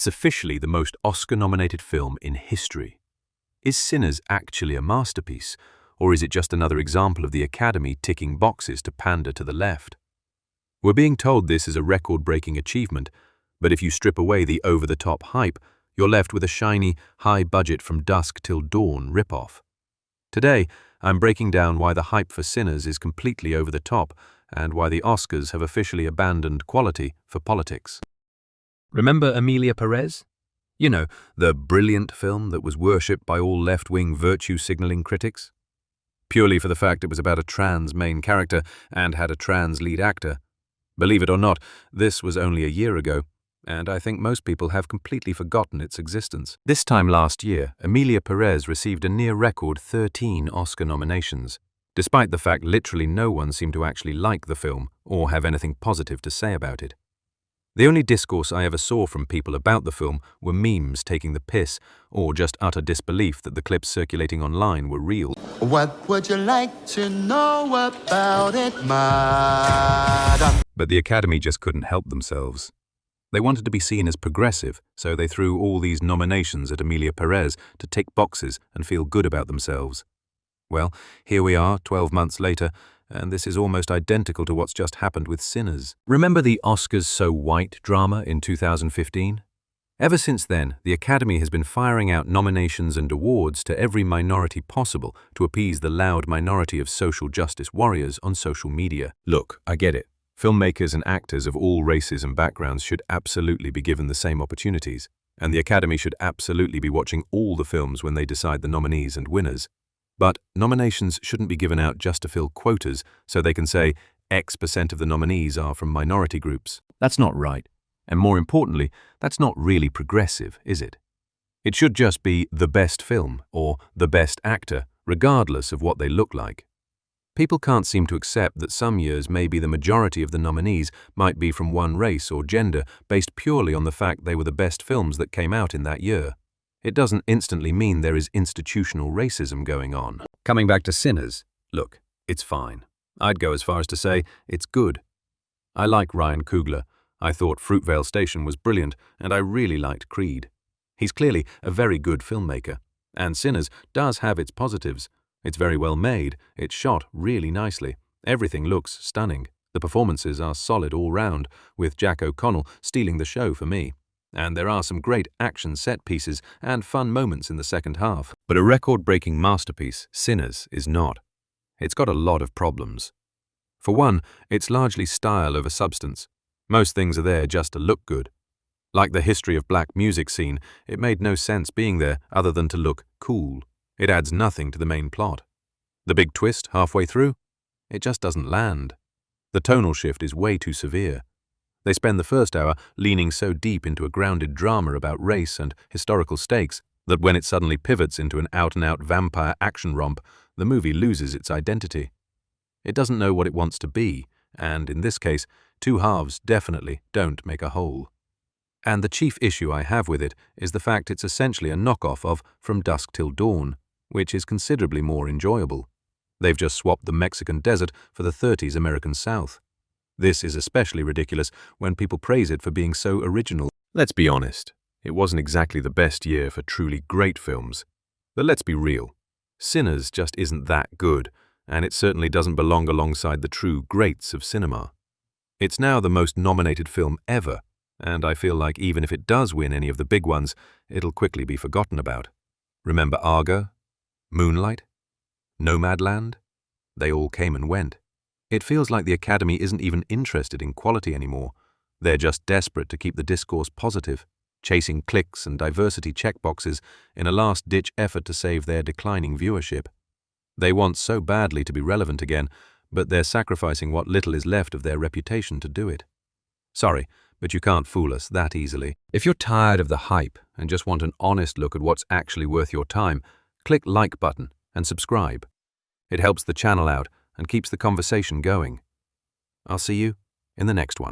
It's officially the most Oscar-nominated film in history. Is Sinners actually a masterpiece, or is it just another example of the Academy ticking boxes to pander to the left? We're being told this is a record-breaking achievement, but if you strip away the over-the-top hype, you're left with a shiny, high-budget From Dusk Till Dawn ripoff. Today, I'm breaking down why the hype for Sinners is completely over the top and why the Oscars have officially abandoned quality for politics. Remember Emilia Perez? You know, the brilliant film that was worshipped by all left-wing virtue-signaling critics? Purely for the fact it was about a trans main character and had a trans lead actor. Believe it or not, this was only a year ago, and I think most people have completely forgotten its existence. This time last year, Emilia Perez received a near-record 13 Oscar nominations, despite the fact literally no one seemed to actually like the film or have anything positive to say about it. The only discourse I ever saw from people about the film were memes taking the piss or just utter disbelief that the clips circulating online were real. What would you like to know about it, madam? But the Academy just couldn't help themselves. They wanted to be seen as progressive, so they threw all these nominations at Emilia Perez to tick boxes and feel good about themselves. Well, here we are, 12 months later, and this is almost identical to what's just happened with Sinners. Remember the Oscars So White drama in 2015? Ever since then, the Academy has been firing out nominations and awards to every minority possible to appease the loud minority of social justice warriors on social media. Look, I get it. Filmmakers and actors of all races and backgrounds should absolutely be given the same opportunities, and the Academy should absolutely be watching all the films when they decide the nominees and winners. But nominations shouldn't be given out just to fill quotas so they can say X% of the nominees are from minority groups. That's not right. And more importantly, that's not really progressive, is it? It should just be the best film or the best actor, regardless of what they look like. People can't seem to accept that some years maybe the majority of the nominees might be from one race or gender based purely on the fact they were the best films that came out in that year. It doesn't instantly mean there is institutional racism going on. Coming back to Sinners, look, it's fine. I'd go as far as to say it's good. I like Ryan Coogler. I thought Fruitvale Station was brilliant, and I really liked Creed. He's clearly a very good filmmaker, and Sinners does have its positives. It's very well made, it's shot really nicely, everything looks stunning. The performances are solid all round, with Jack O'Connell stealing the show for me. And there are some great action set pieces and fun moments in the second half. But a record-breaking masterpiece, Sinners, is not. It's got a lot of problems. For one, it's largely style over substance. Most things are there just to look good. Like the history of black music scene, it made no sense being there other than to look cool. It adds nothing to the main plot. The big twist halfway through? It just doesn't land. The tonal shift is way too severe. They spend the first hour leaning so deep into a grounded drama about race and historical stakes that when it suddenly pivots into an out-and-out vampire action romp, the movie loses its identity. It doesn't know what it wants to be, and in this case, two halves definitely don't make a whole. And the chief issue I have with it is the fact it's essentially a knockoff of From Dusk Till Dawn, which is considerably more enjoyable. They've just swapped the Mexican desert for the 30s American South. This is especially ridiculous when people praise it for being so original. Let's be honest, it wasn't exactly the best year for truly great films. But let's be real, Sinners just isn't that good, and it certainly doesn't belong alongside the true greats of cinema. It's now the most nominated film ever, and I feel like even if it does win any of the big ones, it'll quickly be forgotten about. Remember Argo? Moonlight? Nomadland? They all came and went. It feels like the Academy isn't even interested in quality anymore. They're just desperate to keep the discourse positive, chasing clicks and diversity checkboxes in a last-ditch effort to save their declining viewership. They want so badly to be relevant again, but they're sacrificing what little is left of their reputation to do it. Sorry, but you can't fool us that easily. If you're tired of the hype and just want an honest look at what's actually worth your time, click like button and subscribe. It helps the channel out and keeps the conversation going. I'll see you in the next one.